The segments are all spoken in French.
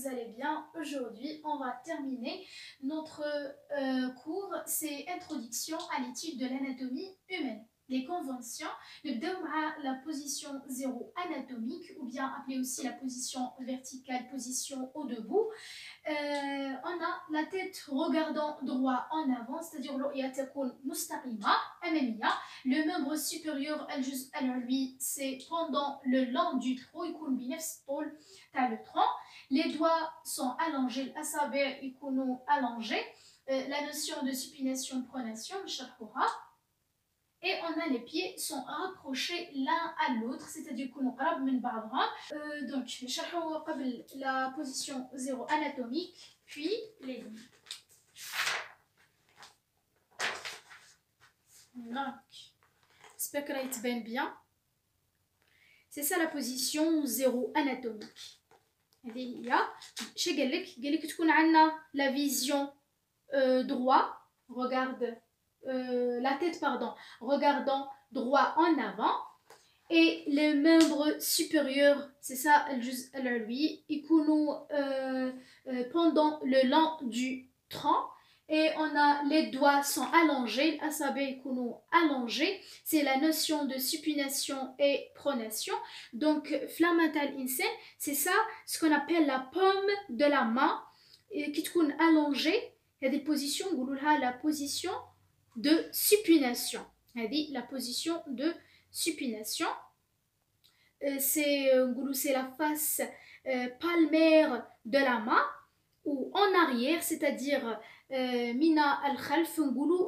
vous allez bien. Aujourd'hui, on va terminer notre cours, c'est Introduction à l'étude de l'anatomie humaine. Les conventions, la position 0 anatomique, ou bien appelée aussi la position verticale, position au debout. On a la tête regardant droit en avant, c'est-à-dire le membre supérieur, lui, c'est pendant le long du tronc, le tronc. Les doigts sont allongés, allongés. La notion de supination, pronation, et on a les pieds sont rapprochés l'un à l'autre, c'est-à-dire qu'on donc la position 0 anatomique, puis les lignes. Donc, j'espère que là il te bien. C'est ça la position 0 anatomique. Il y a la vision droit, regarde la tête, pardon, regardant droit en avant, et les membres supérieurs, c'est ça, lui, pendant le long du tronc, et on a les doigts sont allongés, allongés, c'est la notion de supination et pronation. Donc, flammatal insen, c'est ça, ce qu'on appelle la paume de la main, qui est allongée. Il y a des positions, la position de supination. La position de supination. C'est la face palmaire de la main, ou en arrière, c'est-à-dire mina al-khalf,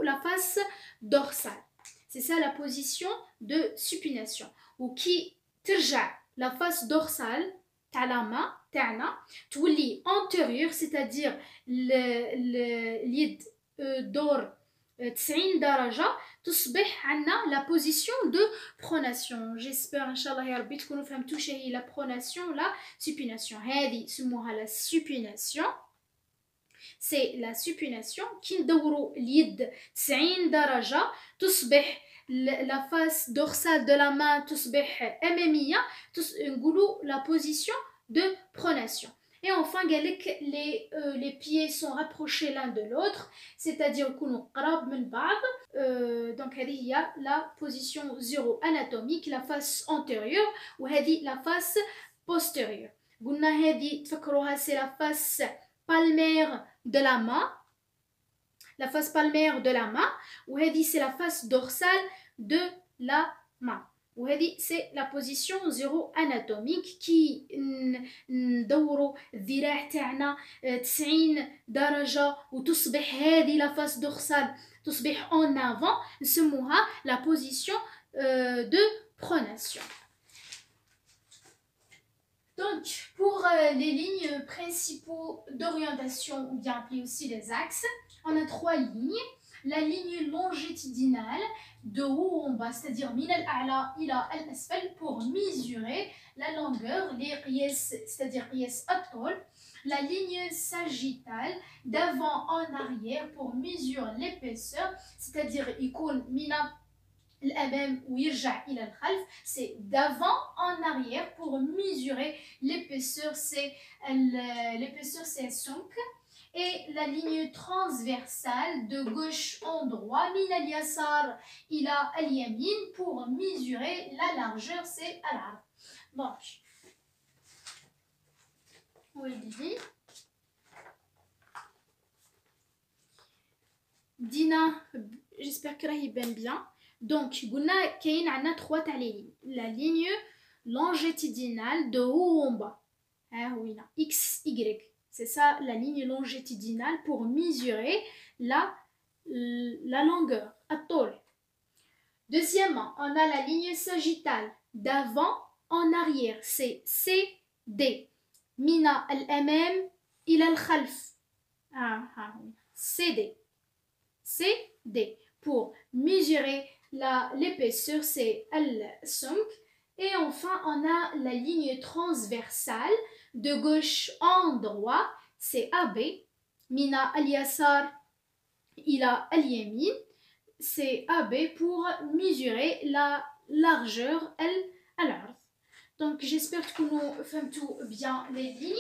la face dorsale. C'est ça la position de supination. Ou qui terja la face dorsale تاع la main تاعنا تولي antérieure, c'est-à-dire اليد دور 90 درجة تصبح عنا la position de pronation. J'espère inchallah يا ربي تكونوا فهمتوا شنو هي la pronation la supination. هذه سموها la supination. C'est la supination كي ندوروا اليد 90 درجة تصبح la face dorsale de la main تصبح أمامية, نقولوا la position de pronation. Et enfin, les pieds sont rapprochés l'un de l'autre, c'est-à-dire donc il y a la position 0 anatomique, la face antérieure, ou la face postérieure. C'est la face palmaire de la main, ou c'est la face dorsale de la main. C'est la position 0 anatomique qui ندوروا الذراع تاعنا 90 درجة وتصبح هذه la face dorsale تصبح en avant, نسموها la position de pronation. Donc, pour les lignes principaux d'orientation, ou bien appelées aussi les axes, on a 3 lignes. La ligne longitudinale de haut en bas, c'est-à-dire min al-a'la ila al-asfal, pour mesurer la longueur, les qiyas, c'est-à-dire qiyas at-tol. La ligne sagittale d'avant en arrière pour mesurer l'épaisseur, c'est-à-dire يكون من الأمام ويرجع إلى الخلف, c'est d'avant en arrière pour mesurer l'épaisseur, c'est 5. Et la ligne transversale de gauche en droit, min al-yasar ila al-yamin, pour mesurer la largeur, c'est al-ard. Donc, Dina, j'espère que là il va bien. Donc, قلنا كاين عندنا 3 تاع les lignes. La ligne longitudinale de haut en bas. X, Y. C'est ça la ligne longitudinale pour mesurer la longueur. Deuxièmement, on a la ligne sagittale d'avant en arrière. C'est CD. Mina al-amam ila al-khalf. CD. CD. Pour mesurer l'épaisseur, c'est L5. Et enfin, on a la ligne transversale de gauche en droit, c'est AB. Mina al-yasar ila al-yamin, c'est AB pour mesurer la largeur al-ard. Donc, j'espère que nous faisons tout bien les lignes.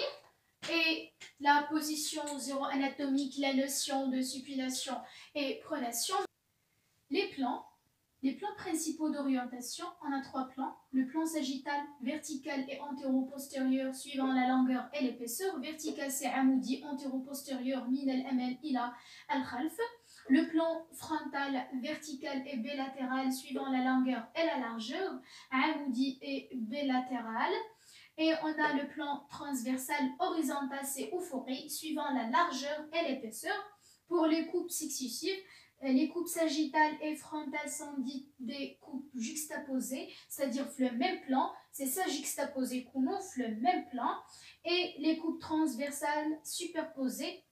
et la position zéro anatomique, la notion de supination et pronation. Les plans principaux d'orientation, on a 3 plans. Le plan sagittal, vertical et antéro-postérieur suivant la longueur et l'épaisseur. Vertical, c'est amoudi, antéro-postérieur, min al-amal ila al-khalf. Le plan frontal, vertical et bilatéral suivant la longueur et la largeur, amoudi et bilatéral. Et on a le plan transversal, horizontal, c'est oufori, suivant la largeur et l'épaisseur. Pour les coupes successives, les coupes sagittales et frontales sont dites des coupes juxtaposées, c'est-à-dire le même plan. C'est ça juxtaposé qu'on offre le même plan. Et les coupes transversales superposées,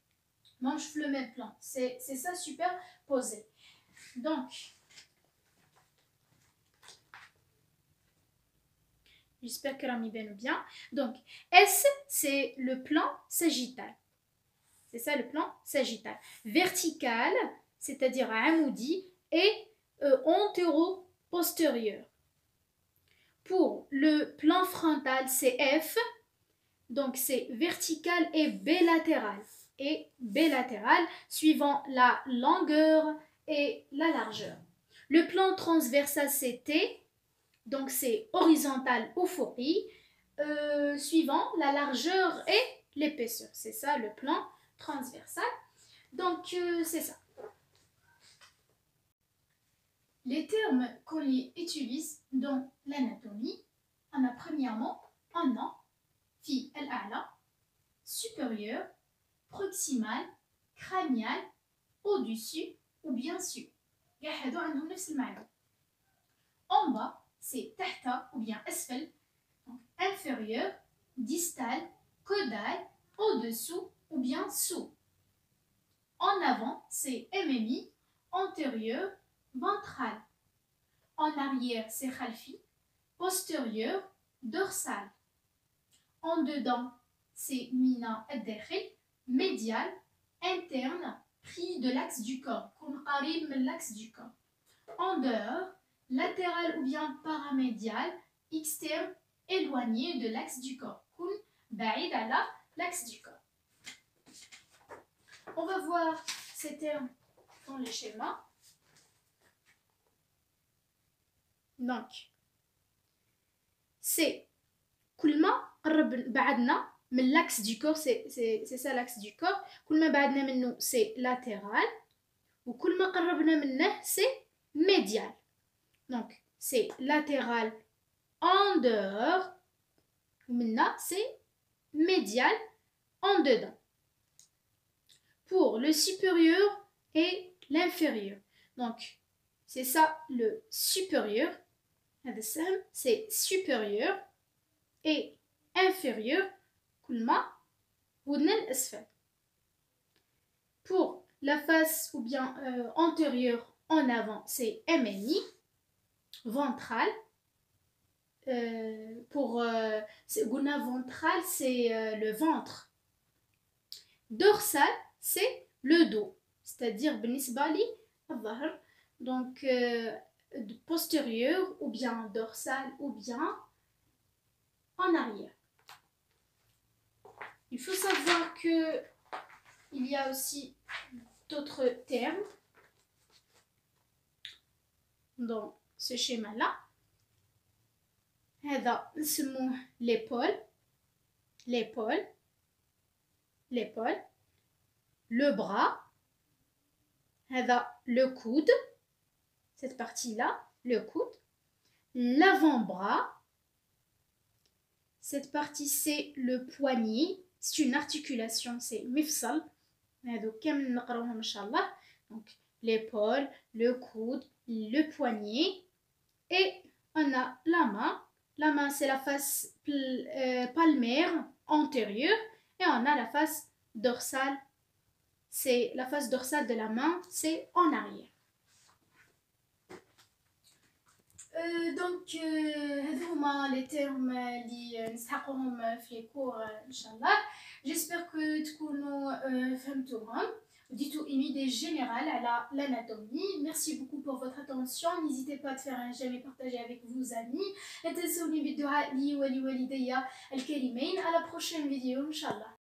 mangent le même plan. C'est ça superposé. Donc, j'espère que l'ami bien ou bien. Donc, S, c'est le plan sagittal. C'est ça le plan sagittal. Vertical, c'est-à-dire amoudi, et antéro-postérieur. Pour le plan frontal, c'est F, donc c'est vertical et bilatéral. Et bilatéral, suivant la longueur et la largeur. Le plan transversal, c'est T, donc c'est horizontal oufori, suivant la largeur et l'épaisseur. C'est ça le plan transversal. Donc, c'est ça. Les termes qu'on utilise dans l'anatomie, on a premièrement un nom, fi al-a'la, supérieur, proximal, cranial, au-dessus ou bien dessus. En bas, c'est tahta ou bien asfal, donc inférieur, distal, caudal, au-dessous ou bien sous. En avant, c'est MMI, antérieur, ventral. En arrière, c'est khalfi, postérieur, dorsal. En dedans, c'est mina ad-dakhil, médial, interne, pris de l'axe du corps, comme qarib min l'axe du corps. En dehors, latéral ou bien paramédial, externe, éloigné de l'axe du corps, comme ba'id ala l'axe du corps. On va voir ces termes dans le schéma. Donc, c'est كل ما قرب بعدنا من l'axe du corps, c'est ça l'axe du corps. كل ما بعدنا منه c'est latéral وكل ما قربنا منه c'est médial. Donc, c'est latéral en dehors ومنه c'est médial en dedans. Pour le supérieur et l'inférieur. Donc, c'est ça le supérieur. C'est supérieur et inférieur. Pour la face ou bien antérieure en avant, c'est MNI. Ventral. Pour ventral, c'est le ventre. Dorsal, c'est le dos. C'est-à-dire, donc postérieur ou bien dorsal ou bien en arrière. Il faut savoir que il y a aussi d'autres termes dans ce schéma-là. هذا نسموه l'épaule, le bras, هذا le coude, cette partie-là, le coude, l'avant-bras, cette partie c'est le poignet, c'est une articulation, c'est mifsal. Donc l'épaule, le coude, le poignet, et on a la main. La main c'est la face palmaire antérieure et on a la face dorsale. C'est la face dorsale de la main, c'est en arrière. Donc هذوما les termes اللي نستحقوهم في les cours ان شاء الله. J'espère que تكونوا فهمتوهم. Dites-vous une idée générale à l'anatomie. Merci beaucoup pour votre attention. N'hésitez pas à faire un j'aime et partager avec vos amis. Et à la prochaine vidéo, Inch'Allah.